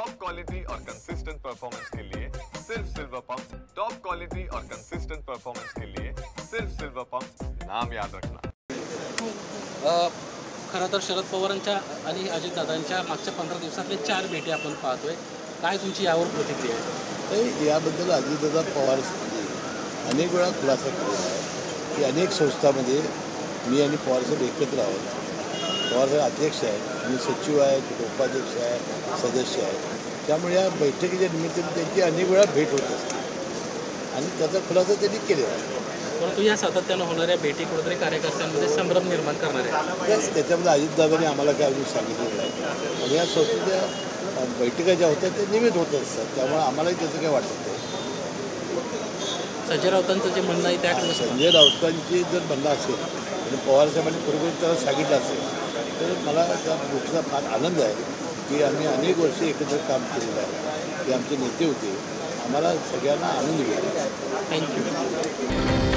Top quality और consistent performance के लिए सिर्फ सिल्वर पंप। टॉप क्वालिटी और कंसिस्टेंट परफॉर्मेंस के लिए सिर्फ सिल्वर पंप, नाम याद रखना। खरं तर शरद पवारांच्या आणि अजितदादांच्या मागच्या 15 दिवसातले 4 भेटी आपण पाहतोय. काय तुमची यावर प्रतिक्रिया आहे? याबद्दल अजितदादा पवार अनेक वेळा खुलासा केलेला आहे की अनेक संस्थांमध्ये मी आणि पवारसाहेब एकत्र आहोत. पवारसाहेब अध्यक्ष आहे, मी सचिव आहे, उपाध्यक्ष आहे, सदस्य आहे. त्यामुळे या बैठकीच्या निमित्ताने त्यांची अनेक वेळा भेट होत असते आणि त्याचा खुलासा त्यांनी केलेला आहे. परंतु या सातत्यानं होणाऱ्या भेटी कुठेतरी कार्यकर्त्यांमध्ये संभ्रम निर्माण करणार आहे. त्याच्यामध्ये अजितदादांनी आम्हाला काय अजून सांगितलेलं आहे आणि या संस्थेच्या बैठका ज्या होत्या त्या नियमित होत असतात. त्यामुळे आम्हालाही त्याचं काय वाटत नाही. संजय राऊतांचं जे म्हणणं आहे त्याकडे संजय राऊतांची जर म्हणणं असेल आणि पवारसाहेबांनी पूर्वी त्याला सांगितलं असेल तर मला त्या गोष्टीचा फार आनंद आहे की आम्ही अनेक वर्ष एकत्र काम केलेलं आहे. ते आमचे नेते होते. आम्हाला सगळ्यांना आनंद मिळाला. थँक्यू.